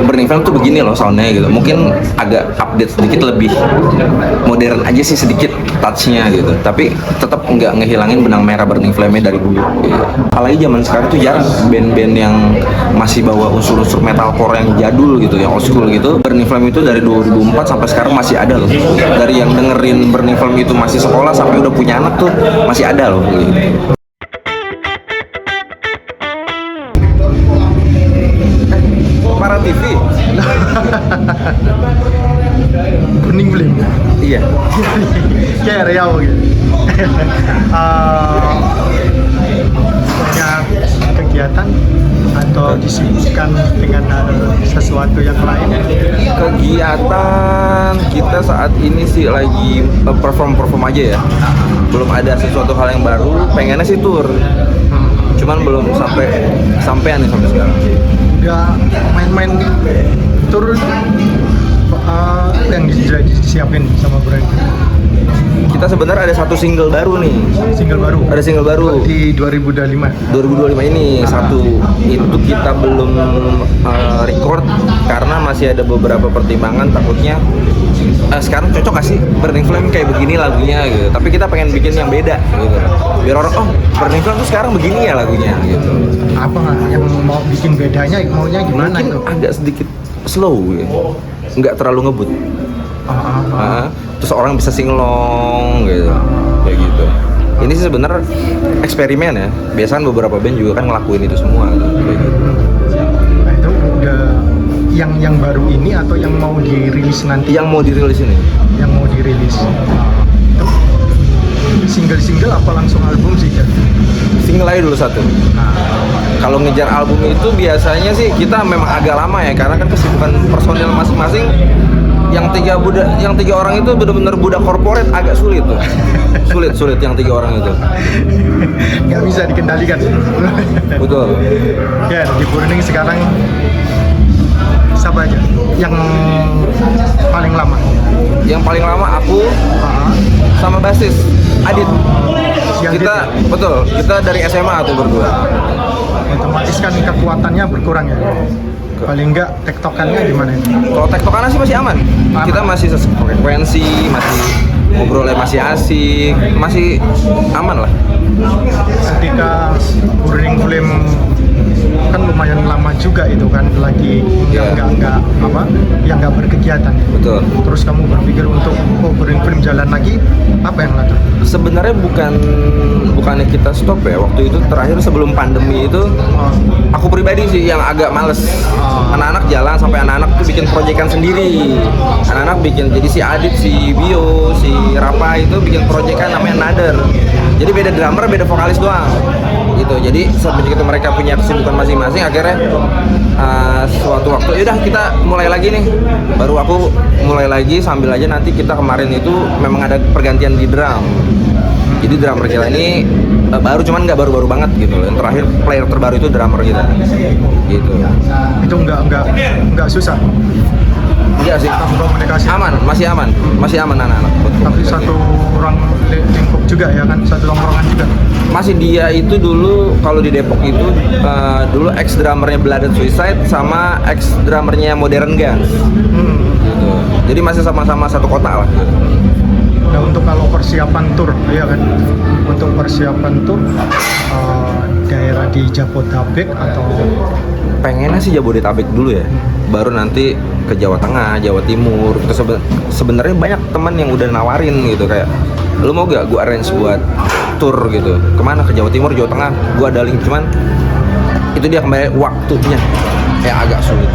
Burning Flame tuh begini loh soundnya gitu. Mungkin agak update sedikit, lebih modern aja sih sedikit touchnya gitu. Tapi tetap nggak ngehilangin benang merah Burning Flame-nya dari dulu. Gitu. Apalagi zaman sekarang tuh jarang band-band yang masih bawa unsur-unsur metalcore yang jadul gitu, yang old school gitu. Burning Flame itu dari 2004 sampai sekarang masih ada loh. Dari yang dengerin Burning Flame itu masih sekolah sampai udah punya anak tuh masih ada loh. Gitu. Para TV. Burning Flame. Iya. Kayak Riau gitu. Banyak kegiatan atau disibukkan dengan sesuatu yang lain. Kegiatan kita saat ini sih lagi perform aja ya. Belum ada sesuatu hal yang baru. Pengennya sih tour. Cuman belum sampean nih sampai sekarang. Udah main-main tur yang disiapin sama brand. Kita sebenarnya ada satu single baru nih. Ada single baru di 2025 ini. Satu itu kita belum record karena masih ada beberapa pertimbangan, takutnya sekarang cocok gak sih Burning Flame kayak begini lagunya gitu. Tapi kita pengen bikin yang beda gitu. Biar orang Burning Flame tuh sekarang begini ya lagunya gitu. Apa yang mau bikin bedanya, maunya gimana? Mungkin itu agak sedikit slow gitu. Nggak terlalu ngebut. Terus orang bisa singlong gitu, kayak gitu. Ini sih sebenarnya eksperimen ya. Biasanya beberapa band juga kan ngelakuin itu semua gitu, kayak gitu. Nah itu udah yang baru ini atau yang mau dirilis nanti? Yang mau dirilis ini. Yang mau dirilis. Single apa langsung album sih kan? Single aja dulu satu. Kalau ngejar album itu biasanya sih kita memang agak lama ya, karena kan kesibukan personil masing-masing. Yang tiga orang itu benar-benar budak korporat, agak sulit tuh. sulit yang 3 orang itu. Nggak bisa dikendalikan. Betul. Ya di Burning sekarang siapa aja yang paling lama? Yang paling lama aku sama basis Adit. Kita betul, kita dari SMA tuh berdua. Otomatis kan kekuatannya berkurang ya. Paling enggak tektokannya gimana itu? Kalau tektokannya sih masih aman. Kita masih frekuensi, masih ngobrolnya masih asik, masih aman lah. Ketika Burning Flame kan lumayan lama juga itu kan lagi nggak berkegiatan. Betul. Terus kamu berpikir untuk Burning Flame jalan lagi, apa yang latar? Sebenarnya bukannya kita stop ya. Waktu itu terakhir sebelum pandemi itu aku pribadi sih yang agak males. Anak-anak jalan sampai anak-anak tuh bikin proyekan sendiri. Anak-anak bikin, jadi si Adit, si Bio, si Rapa itu bikin proyekan namanya Nader. Jadi beda drummer, beda vokalis doang. Gitu. Jadi sebegitu mereka punya kesibukan masing-masing, akhirnya suatu waktu yaudah kita mulai lagi nih. Baru aku mulai lagi sambil aja nanti kita kemarin itu memang ada pergantian di drum. Jadi drummer kita ini baru, cuman nggak baru-baru banget gitu loh. Yang terakhir player terbaru itu drummer kita. Gitu. Itu nggak susah. Enggak sih. Komunikasi Masih aman anak-anak. Tapi satu orang lingkup juga ya kan, satu tongkrongan juga. Masih dia itu dulu kalau di Depok itu dulu ex drummernya Blood and Suicide sama ex drummernya Modern Guns. Gitu. Jadi masih sama-sama satu kota lah. Gitu. Nah untuk kalau persiapan tur, ya kan, untuk persiapan tur daerah di Jabodetabek atau pengennya sih Jabodetabek dulu ya, baru nanti ke Jawa Tengah, Jawa Timur. Itu sebenarnya banyak teman yang udah nawarin gitu, kayak lu mau gak gue arrange buat tour gitu, kemana, ke Jawa Timur, Jawa Tengah, gue ada link, cuman itu dia kembali waktunya kayak agak sulit.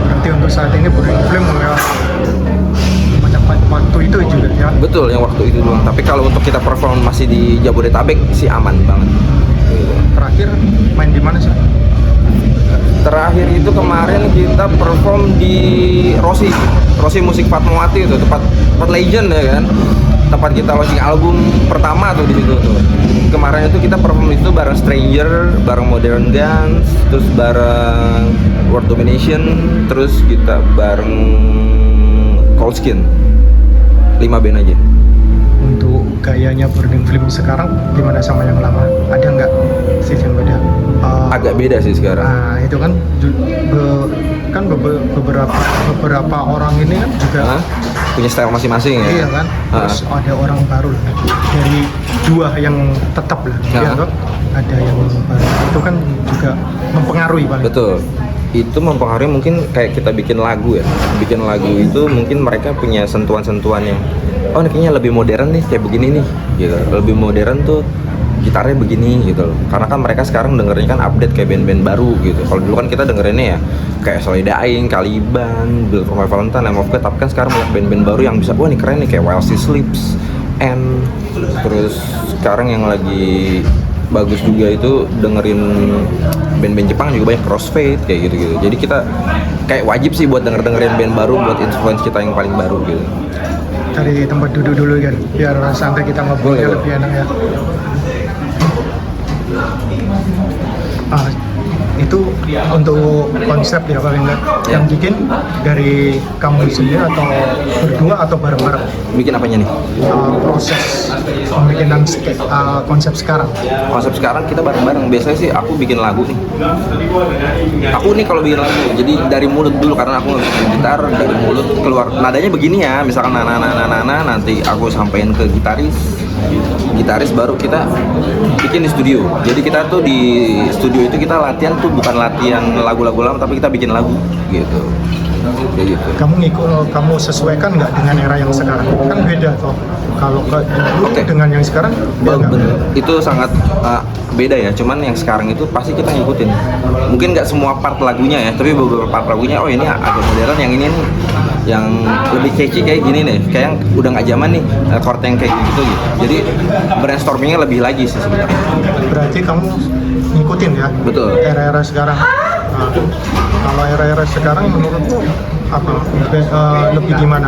Berarti untuk saat ini Burning Flame ya waktu itu juga ya? Betul, yang waktu itu doang. Tapi kalau untuk kita perform masih di Jabodetabek sih aman banget. Terakhir main di mana sih? Terakhir itu kemarin kita perform di Rossi Musik Fatmawati, itu tempat legend ya kan. Tempat kita launching album pertama tuh di situ tuh. Kemarin itu kita perform itu bareng Stranger, bareng Modern Guns, terus bareng World Domination, terus kita bareng Cold Skin. 5 band aja. Untuk gayanya Burning Flame sekarang gimana sama yang lama? Ada nggak sih yang beda? agak beda sih sekarang. Nah itu kan beberapa orang ini kan juga Hah? Punya style masing-masing ya. iya kan. Terus ada orang baru lah. Dari dua yang tetap lah. Iya kan? Ada yang baru. Itu kan juga mempengaruhi paling. Betul. Itu mempengaruhi mungkin kayak kita bikin lagu ya. Bikin lagu itu mungkin mereka punya sentuhan-sentuhan yang oh ini kayaknya lebih modern nih kayak begini nih gitu. Lebih modern tuh gitarnya begini gitu loh. Karena kan mereka sekarang dengerinnya kan update kayak band-band baru gitu. Kalau dulu kan kita dengerinnya ya kayak Solid Aing, Caliban, Build for My Valentine, Lamb of God. Tapi kan sekarang banyak band-band baru yang bisa wah ini keren nih kayak While She Sleeps, and terus sekarang yang lagi bagus juga itu dengerin band-band Jepang juga banyak, Crossfade kayak gitu-gitu. Jadi kita kayak wajib sih buat dengerin band baru buat influence kita yang paling baru gitu. Dari tempat duduk dulu kan, biar santai kita ngobrolnya lebih enak ya. Itu untuk konsep ya paling enggak yang bikin dari kamu sendiri atau berdua atau bareng-bareng? Bikin apanya nih? Proses pembikinan konsep sekarang. Konsep sekarang kita bareng-bareng. Biasanya sih aku bikin lagu nih. Aku nih kalau bikin lagu, jadi dari mulut dulu karena aku nggak bisa gitar, dari mulut keluar nadanya begini ya. Misalkan nana nanti aku sampein ke gitaris baru kita bikin di studio. Jadi kita tuh di studio itu kita latihan tuh bukan latihan lagu-lagu lama tapi kita bikin lagu gitu. Kayak gitu. Kamu sesuaikan nggak dengan era yang sekarang? Kan beda toh. Kalau dulu dengan yang sekarang itu sangat beda ya. Cuman yang sekarang itu pasti kita ngikutin. Mungkin nggak semua part lagunya ya, tapi beberapa part lagunya oh ini agak modern, yang ini nih yang lebih catchy kayak gini nih, kayak yang udah nggak zaman nih chord yang kayak gitu. Jadi brainstormingnya lebih lagi sih sebenarnya. Berarti kamu ngikutin ya? Betul. Era-era sekarang. Nah, kalau era-era sekarang menurutmu apa? Lebih gimana?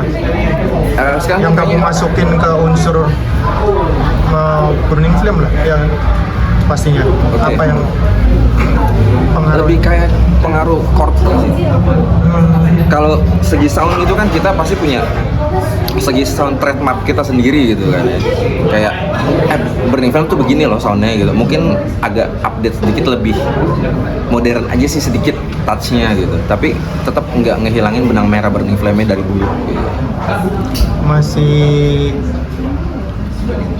Sekarang yang kamu masukin ke unsur Burning Flame lah, yang pastinya. Okay. Apa yang pengaruh? Lebih kayak pengaruh chord sih. Kalau segi sound itu kan kita pasti punya segi sound trademark kita sendiri gitu kan ya. Kayak Burning Flame tuh begini loh soundnya gitu. Mungkin agak update sedikit, lebih modern aja sih sedikit touch-nya gitu. Tapi tetap nggak ngehilangin benang merah Burning Flame-nya dari dulu gitu. Masih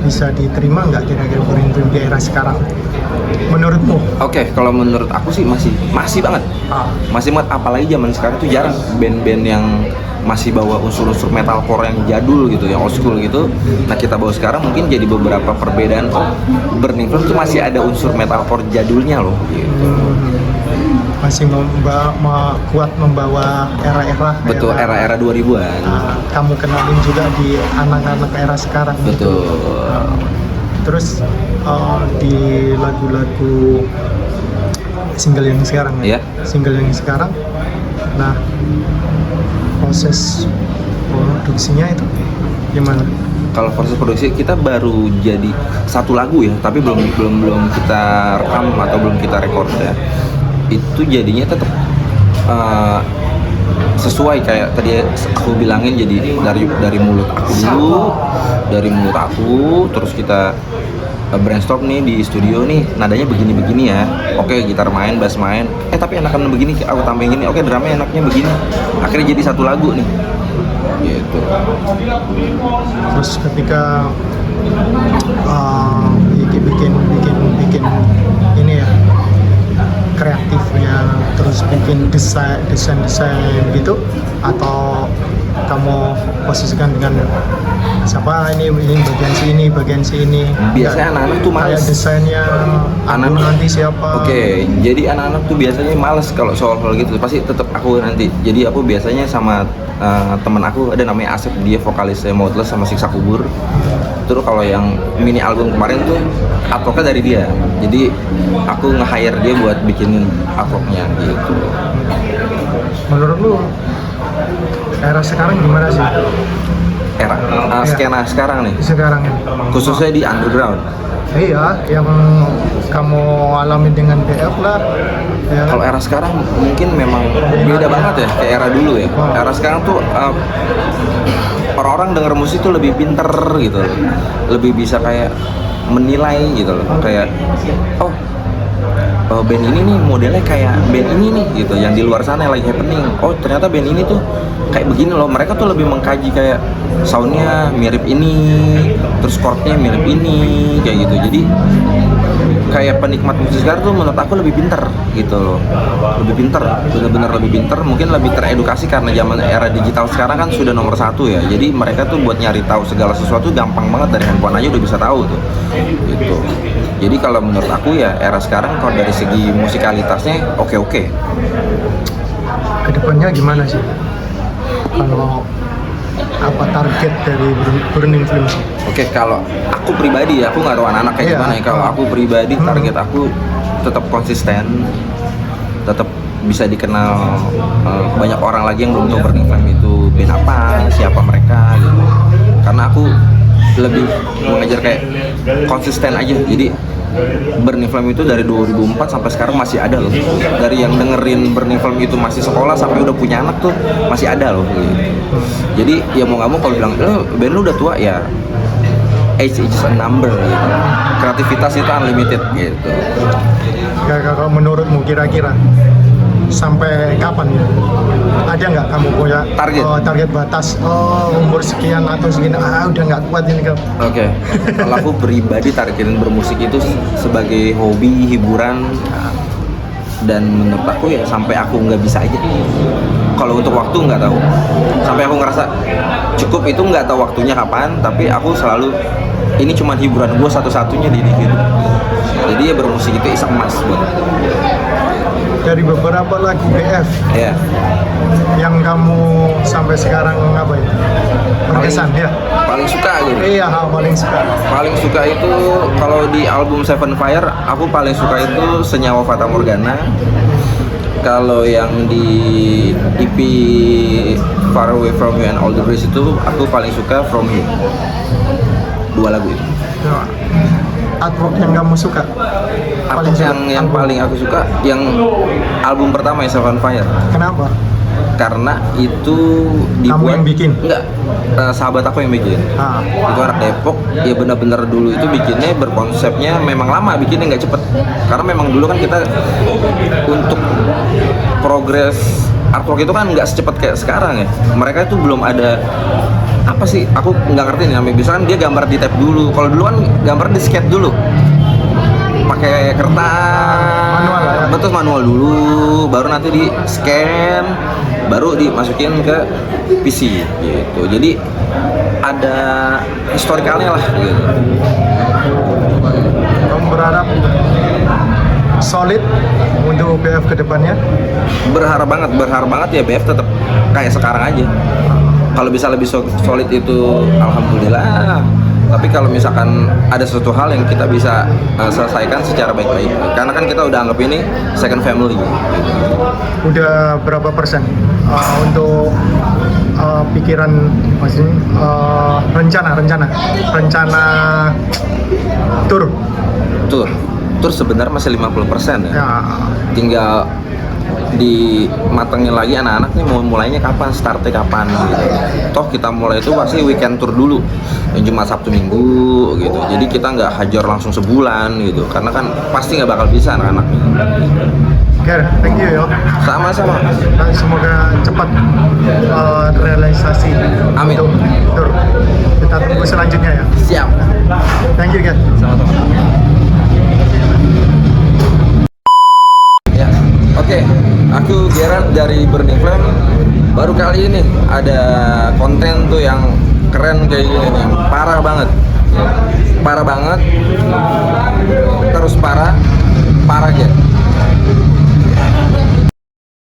bisa diterima nggak kira-kira Burning Flame di era sekarang? Menurutmu? Oke, kalau menurut aku sih masih banget. Masih banget, apalagi zaman sekarang tuh jarang band-band yang masih bawa unsur-unsur metalcore yang jadul gitu, yang old school gitu. Nah kita bawa sekarang mungkin jadi beberapa perbedaan. Oh, Burning Flame tuh masih ada unsur metalcore jadulnya loh gitu. Masih kuat membawa era-era. Betul, era-era 2000-an. Kamu kenalin juga di anak-anak era sekarang. Betul. Terus di lagu-lagu single yang sekarang ya? Single yang sekarang, nah proses produksinya itu gimana? Kalau proses produksi kita baru jadi satu lagu ya, tapi belum kita rekam atau belum kita record ya. Itu jadinya tetap sesuai kayak tadi aku bilangin, jadi dari mulut aku dulu, terus kita brainstorm nih di studio nih, nadanya begini ya. Oke, gitar main, bass main. Tapi enakan begini, aku tambahin gini. Oke, drumnya enaknya begini. Akhirnya jadi satu lagu nih. Gitu. Terus ketika bikin ini ya, kreatifnya, terus bikin desain gitu, atau kamu posisikan dengan siapa ini bagian sini. Biasanya anak-anak tuh males. Kayak desainnya anak nanti siapa. Oke, jadi anak-anak tuh biasanya males kalau soal gitu. Pasti tetap aku nanti. Jadi aku biasanya sama temen aku ada namanya Asep, dia vokalisnya Mouthless sama Siksa Kubur. Terus kalau yang mini album kemarin tuh artworknya dari dia. Jadi aku nge-hire dia buat bikinin artworknya gitu. Menurut lu era sekarang gimana sih? Skena sekarang nih? Sekarang ini? Khususnya di underground? Iya, yang kamu alami dengan BF lah ya. Kalau era sekarang mungkin memang beda banget ya kayak era dulu ya. Era sekarang tuh orang-orang denger musik tuh lebih pinter gitu loh. Lebih bisa kayak menilai gitu loh. Kayak band ini nih modelnya kayak band ini nih gitu, yang di luar sana yang lagi happening. Oh ternyata band ini tuh kayak begini loh. Mereka tuh lebih mengkaji kayak soundnya mirip ini, terus chordnya mirip ini, kayak gitu. Jadi kayak penikmat musik sekarang tuh menurut aku lebih pinter gitu loh, lebih pinter, bener-bener lebih pinter, mungkin lebih teredukasi karena zaman era digital sekarang kan sudah nomor 1 ya. Jadi mereka tuh buat nyari tahu segala sesuatu gampang banget, dari handphone aja udah bisa tahu tuh gitu. Jadi kalau menurut aku ya era sekarang kalau dari segi musikalitasnya oke. Kedepannya gimana sih? Kalau apa target dari Burning Flames? Oke, kalau aku pribadi ya, aku nggak tahu anak-anak kayak gimana ya. Kalau aku pribadi target aku tetap konsisten, tetap bisa dikenal banyak orang lagi yang belum tahu Burning Flame itu band apa, siapa mereka gitu. Karena aku lebih mengejar kayak konsisten aja. Jadi Burning Flame itu dari 2004 sampai sekarang masih ada loh. Dari yang dengerin Burning Flame itu masih sekolah sampai udah punya anak tuh masih ada loh gitu. Jadi ya mau nggak mau kalau bilang band lu udah tua ya, age is a number gitu. Kreativitas itu unlimited gitu. Kalau menurutmu kira-kira sampai kapan ya? Ada nggak kamu punya target batas? Umur sekian atau segini, udah nggak kuat ini kan? Oke. Kalau aku pribadi targetin bermusik itu sebagai hobi, hiburan, dan menurut aku ya sampai aku nggak bisa aja. Kalau untuk waktu nggak tahu. Sampai aku ngerasa cukup itu nggak tahu waktunya kapan. Tapi aku selalu ini cuma hiburan gue satu-satunya di hidup. Jadi ya bermusik itu is emas buat. Dari beberapa lagu BF yang kamu sampai sekarang apa ya berkesan ya? Paling suka gitu. Iya, paling suka. Paling suka itu kalau di album Seven Fire aku paling suka itu Senyawa Fata Morgana. Kalau yang di EP Far Away From You and All The Breeze itu aku paling suka From You. 2 lagu itu. Artwork yang kamu suka? Yang paling aku suka yang album pertama ya, Seven Fire. Kenapa? Karena itu dibuat, kamu yang bikin? Enggak, sahabat aku yang bikin. Itu anak Depok, ya benar-benar dulu itu bikinnya berkonsepnya memang lama, bikinnya nggak cepet. Karena memang dulu kan kita untuk progres artwork itu kan nggak secepat kayak sekarang ya. Mereka itu belum ada apa sih, aku nggak ngerti nih namanya. Biasanya kan dia gambar di tab dulu. Kalau dulu kan gambar di sketch dulu, pakai kertas manual ya? Betul, manual dulu, baru nanti di scan, baru dimasukin ke PC gitu. Jadi ada historikalnya lah gitu. Kamu berharap solid untuk BF ke depannya? Berharap banget ya BF tetap kayak sekarang aja. Kalau bisa lebih solid itu alhamdulillah. Tapi kalau misalkan ada suatu hal yang kita bisa selesaikan secara baik-baik, karena kan kita udah anggap ini second family gitu. Udah berapa persen untuk pikiran, maksudnya rencana tur sebenarnya masih 50% ya. Tinggal dimatengin lagi anak-anaknya mau mulainya kapan, startnya kapan gitu. Toh kita mulai itu pasti weekend tour dulu, yang Jumat Sabtu Minggu gitu. Jadi kita nggak hajar langsung sebulan gitu, karena kan pasti nggak bakal bisa anak-anaknya. Oke, thank you ya. Sama-sama. Dan semoga cepat realisasi. Amin. Untuk tour. Kita tunggu selanjutnya ya. Siap. Thank you guys. Sama-sama. Oke, aku Gerard dari Burning Flame. Baru kali ini ada konten tuh yang keren kayak gini nih, parah banget, terus parah aja.